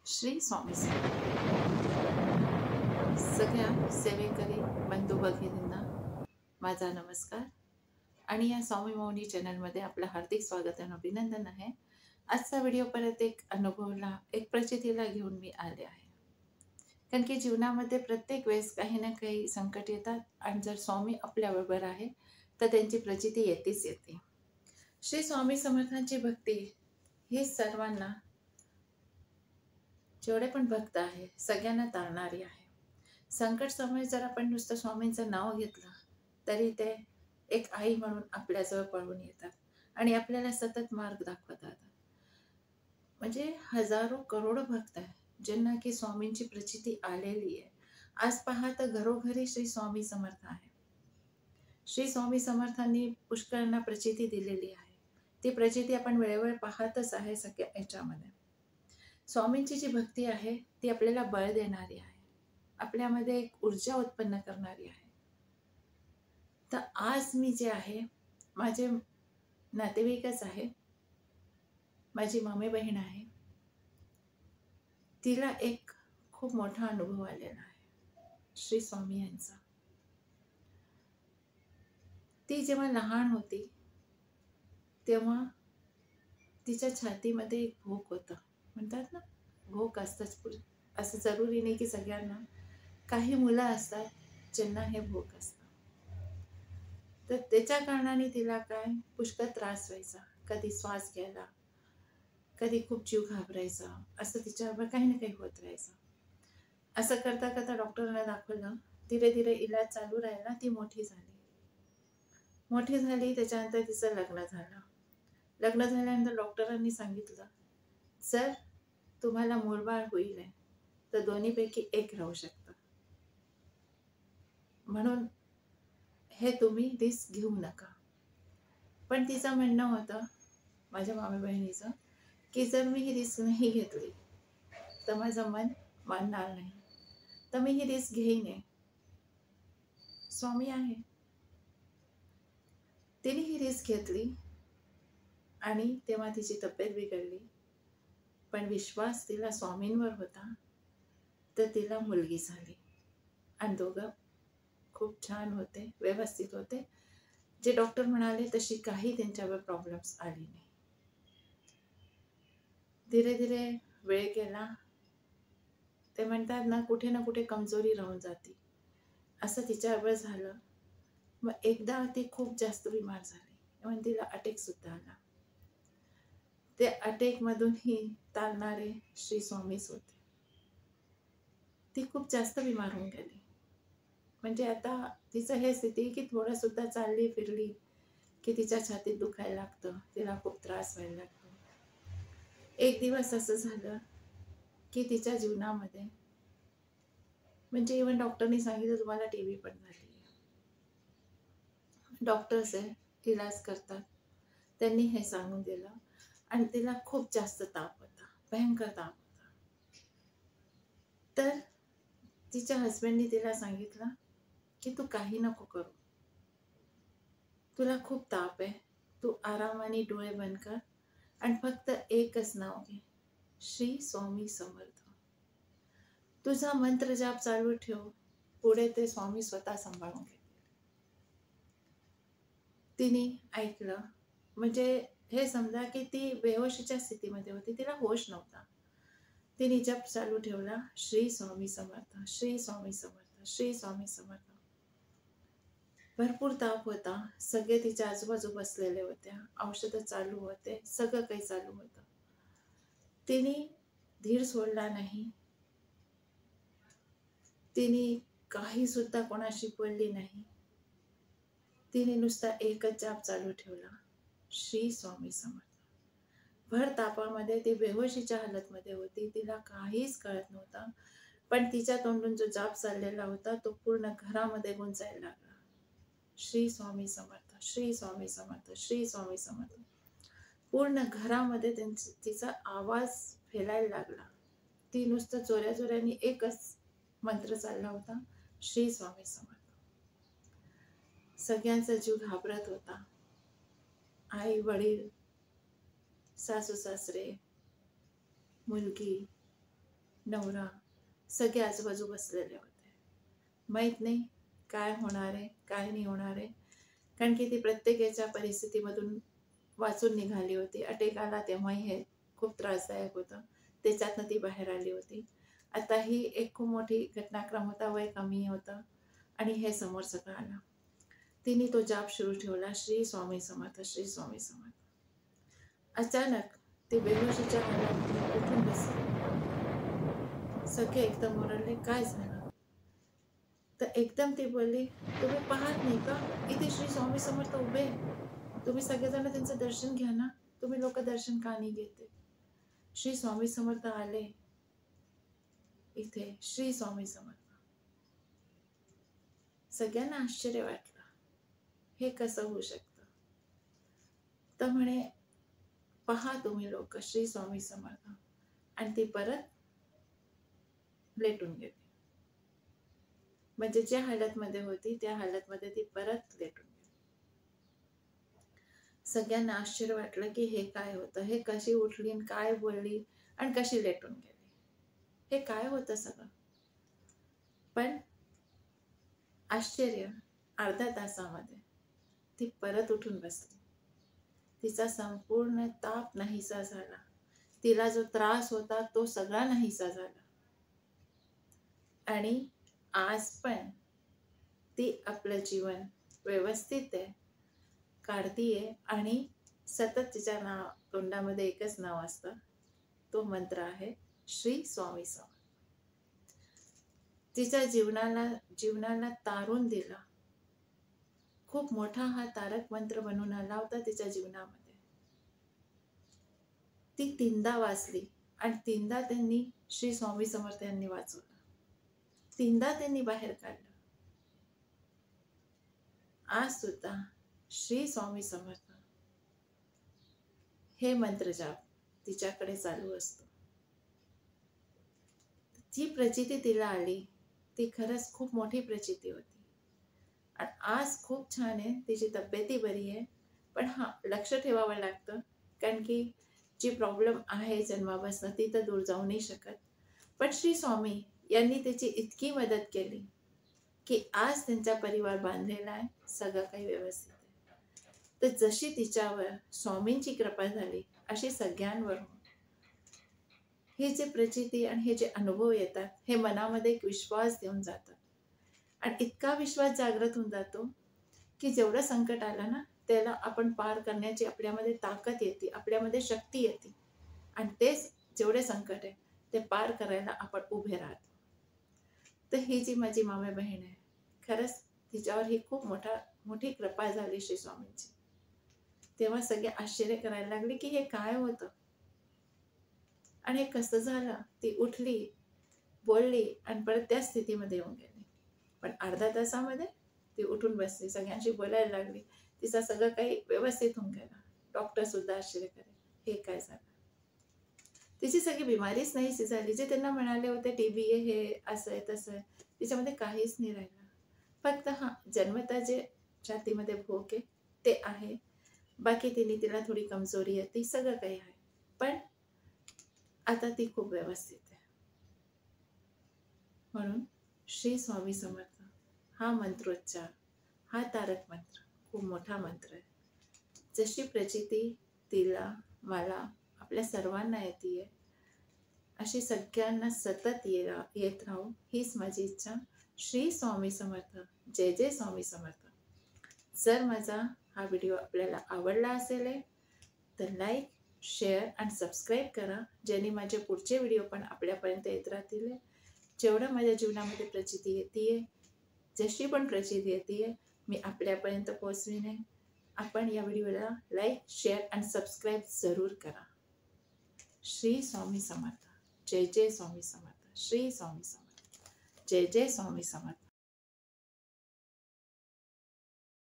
श्री स्वामी समर्थ. सगळ्या सेवेकरी बंधू भगिनींना माझा नमस्कार आणि या स्वामी मौनी चॅनलमध्ये आपलं हार्दिक स्वागत आणि अभिनंदन आहे. आजचा व्हिडिओ परत एक अनुभवला, एक प्रचितीला घेऊन मी आले आहे. कारण की जीवनामध्ये प्रत्येक वेळेस काही ना काही संकट येतात आणि जर स्वामी आपल्याबरोबर आहे तर त्यांची प्रचिती येतेच येते. श्री स्वामी समर्थांची भक्ती ही सर्वांना, जेवढे पण भक्त आहे सगळ्यांना तारणारी आहे. संकट समय जर आपण नुसतं स्वामींचं नाव घेतलं तरी ते एक आई म्हणून आपल्याजवळ पळून येतात आणि आपल्याला सतत मार्ग दाखवतात. म्हणजे हजारो करोडो भक्त आहे ज्यांना की स्वामींची प्रचिती आलेली आहे. आज पहा तर घरोघरी श्री स्वामी समर्थ आहे. श्री स्वामी समर्थांनी पुष्कळांना प्रचिती दिलेली आहे. ती प्रचिती आपण वेळोवेळी पाहतच आहे सगळ्या याच्यामध्ये. स्वामींची जी भक्ती आहे ती आपल्याला बळ देणारी आहे, आपल्यामध्ये एक ऊर्जा उत्पन्न करणारी आहे. तर आज मी जे आहे, माझे नातेवाईकच आहे, माझी मामे बहीण आहे, तिला एक खूप मोठा अनुभव आलेला आहे श्री स्वामी यांचा. ती जेव्हा लहान होती तेव्हा तिच्या छातीमध्ये एक भोक होतं. म्हणतात ना, भोक असतंच. असं जरुरी नाही की सगळ्यांना, काही मुलं असतात ज्यांना हे भोक असतं. तर त्याच्या कारणाने तिला काय पुष्कळ त्रास व्हायचा. कधी श्वास घ्यायला, कधी खूप जीव घाबरायचा, असं तिच्यावर काही ना काही होत राहायचं. असं करता करता डॉक्टरांना दाखवलं, धीरे धीरे इलाज चालू राहिला. ती मोठी झाली. त्याच्यानंतर तिचं लग्न झालं. लग्न झाल्यानंतर डॉक्टरांनी सांगितलं, जर तुम्हाला मूलबाळ होईल तर दोन्हीपैकी एक राहू शकतं, म्हणून हे तुम्ही रिस्क घेऊ नका. पण तिचं म्हणणं होतं, माझ्या मामी बहिणीचं, की जर मी ही रिस्क नाही घेतली तर माझं मन मानणार नाही, तर मी ही रिस्क घेईन. स्वामी आहे. तिने ही रिस्क घेतली आणि तेव्हा तिची तब्येत बिघडली. पण विश्वास तिला स्वामींवर होता, तर तिला मुलगी झाली आणि दोघं खूप छान होते, व्यवस्थित होते. जे डॉक्टर म्हणाले तशी काही त्यांच्यावर प्रॉब्लेम्स आली नाही. धीरे धीरे वेळ गेला. ते म्हणतात ना, कुठे ना कुठे कमजोरी राहून जाते, असं तिच्यावर झालं. मग एकदा ती खूप जास्त बिमार झाली, म्हणून तिला अटॅक सुद्धा आला. ते अटॅकमधूनही तारणारे श्री स्वामीच होते. ती खूप जास्त बिमार होऊन गेली. म्हणजे आता तिचं हे स्थिती की थोडं सुद्धा चालली फिरली की तिच्या छातीत दुखायला लागतं, तिला खूप त्रास व्हायला लागतो. एक दिवस असं झालं की तिच्या जीवनामध्ये, म्हणजे इव्हन डॉक्टरनी सांगितलं तुम्हाला टीबी पण झाली. डॉक्टर्स आहे, इलाज करतात, त्यांनी हे सांगून दिलं. आणि तिला खूप जास्त ताप होता, भयंकर ताप होता. तर तिच्या हस्बंडनी तिला सांगितलं की तू काही नको करू, तुला खूप ताप आहे, तू आरामाने डोळे बंद कर आणि फक्त एकच नाव घे, श्री स्वामी समर्थ. तुझा मंत्र जाप चालू ठेव, पुढे ते स्वामी स्वतः सांभाळून घे. तिने ऐकलं. म्हणजे हे समजा की ती बेहोशीच्या स्थितीमध्ये होती, तिला होश नव्हता. तिने जप चालू ठेवला, श्री स्वामी समर्थ, श्री स्वामी समर्थ, श्री स्वामी समर्थ. भरपूर ताप होता, सगळे तिच्या आजूबाजू बसलेले होत्या, औषधं चालू होते, सगळं काही चालू होतं. तिने धीर सोडला नाही. तिने काही सुद्धा कोणाशी बोलली नाही. तिने नुसता एकच जाप चालू ठेवला, श्री स्वामी समर्थ. भर तापामध्ये ती बेहोशीच्या हालतमध्ये होती, तिला काहीच कळत नव्हतं. पण तिच्या तोंडून जो जाप चाललेला होता तो पूर्ण घरामध्ये गुंजायला लागला, श्री स्वामी समर्थ, श्री स्वामी समर्थ, श्री स्वामी समर्थ. पूर्ण घरामध्ये तिचा आवाज फैलायला लागला. ती नुसतं जोऱ्या जोऱ्याने एकच मंत्र चालला होता, श्री स्वामी समर्थ. सगळ्यांचा जीव घाबरत होता. आई वडील, सासू सासरे, मुलगी, नवरा, सगळे आजूबाजू बसलेले होते. माहीत नाही काय होणार आहे, काय नाही होणार आहे. कारण की ती प्रत्येकाच्या परिस्थितीमधून वाचून निघाली होती. अटॅक आला तेव्हाही हे खूप त्रासदायक होतं. त्याच्यातनं ती बाहेर आली होती. आता ही एक खूप मोठी घटनाक्रम होता. वय कमी होतं आणि हे समोर सगळं आलं. तिने तो जाप सुरू ठेवला, श्री स्वामी समर्थ, श्री स्वामी समर्थ. अचानक ती बेहोशीच्या हालत उठून बसली. सगळे एकदम ओरडले, काय झालं? तर एकदम ती बोलली, तुम्ही पाहत नाही का इथे श्री स्वामी समर्थ उभे? तुम्ही सगळेजण त्यांचं दर्शन घ्या ना. तुम्ही लोक दर्शन का नाही घेते? श्री स्वामी समर्थ आले इथे, श्री स्वामी समर्थ. सगळ्यांना आश्चर्य वाटलं, हे कसं होऊ शकतं? तर म्हणे, पहा तुम्ही लोक श्री स्वामी समर्थ. आणि ती परत लेटून गेली. म्हणजे ज्या हालतमध्ये होती त्या हालतमध्ये ती परत लेटून गेली. सगळ्यांना आश्चर्य वाटलं की हे काय होतं, हे कशी उठली, काय बोलली आणि कशी लेटून गेली, हे काय होतं सगळं. पण आश्चर्य, अर्ध्या तासामध्ये ती परत उठून बसली. तिचा संपूर्ण ताप नाहीसा झाला. तिला जो त्रास होता तो सगळा नाहीसा झाला. आणि आज पण ती आपलं जीवन व्यवस्थित आहे, काढतीये आणि सतत तिच्या तोंडामध्ये एकच नाव असतं. तो मंत्र आहे श्री स्वामी समर्थ. तिच्या जीवनाला तारून दिला. खूप मोठा हा तारक मंत्र बनून आला होता तिच्या जीवनामध्ये. ती 3दा वाचली आणि 3दा त्यांनी श्री स्वामी समर्थ यांनी वाचवलं. 3दा त्यांनी बाहेर काढलं. आज सुद्धा श्री स्वामी समर्थ हे मंत्र जाप तिच्याकडे चालू असतो. जी प्रचिती तिला आली ती खरंच खूप मोठी प्रचिती होती. आणि आज खूप छान आहे, तिची तब्येती बरी आहे. पण हा, लक्ष ठेवावं लागतं, कारण की जी प्रॉब्लेम आहे जन्मापासून ती तर दूर जाऊ नाही शकत. पण श्री स्वामी यांनी त्याची इतकी मदत केली की आज त्यांचा परिवार बांधलेला आहे, सगळं काही व्यवस्थित आहे. तर जशी तिच्यावर स्वामींची कृपा झाली अशी सगळ्यांवर हे जे प्रचिती आणि हे जे अनुभव येतात हे मनामध्ये एक विश्वास देऊन जातात. आणि इतका विश्वास जागृत होऊन जातो की जेवढं संकट आलं ना त्याला आपण पार करण्याची आपल्यामध्ये ताकद येते, आपल्यामध्ये शक्ती येते. आणि तेच जेवढे संकट आहे ते पार करायला आपण उभे राहतो. तर ही जी माझी मामे बहीण आहे, खरंच तिच्यावर ही खूप मोठी कृपा झाली श्री स्वामींची. तेव्हा सगळे आश्चर्य करायला लागले की हे काय होतं आणि हे कसं झालं. ती उठली, बोलली आणि परत त्या स्थितीमध्ये येऊन गेली. पण अर्ध्या तासामध्ये ती उठून बसली, सगळ्यांशी बोलायला लागली. तिचं सगळं काही व्यवस्थित होऊन गेलं. डॉक्टर सुद्धा आश्चर्य करे, हे काय झालं. तिची सगळी बिमारीच नाहीशी झाली. जे त्यांना म्हणाले होते टीबी आहे, हे असं आहे तसं आहे, तिच्यामध्ये काहीच नाही राहिलं. फक्त जन्मतः जे छातीमध्ये भोक आहे ते आहे, बाकी तिला थोडी कमजोरी आहे, ती सगळं काही आहे. पण आता ती खूप व्यवस्थित आहे. म्हणून श्री स्वामी समर्थ हा मंत्रोच्चार, हा तारक मंत्र खूप मोठा मंत्र आहे. जशी प्रचिती तिला, मला, आपल्या सर्वांना येते अशी सगळ्यांना सतत येत राहू हीच माझी इच्छा. श्री स्वामी समर्थ. जय जय स्वामी समर्थ. जर माझा हा व्हिडिओ आपल्याला आवडला असेल तर लाईक, शेअर आणि सबस्क्राईब करा, ज्याने माझे पुढचे व्हिडिओ पण आपल्यापर्यंत येत राहतील. जेवढं माझ्या जीवनामध्ये प्रचिती येते, जशी पण प्रचिती येते मी आपल्यापर्यंत पोहोचविणे. आपण या व्हिडिओला लाईक, शेअर आणि सबस्क्राईब जरूर करा. श्री स्वामी समर्थ. जय जय स्वामी समर्थ. श्री स्वामी समर्थ. जय जय स्वामी समर्थ.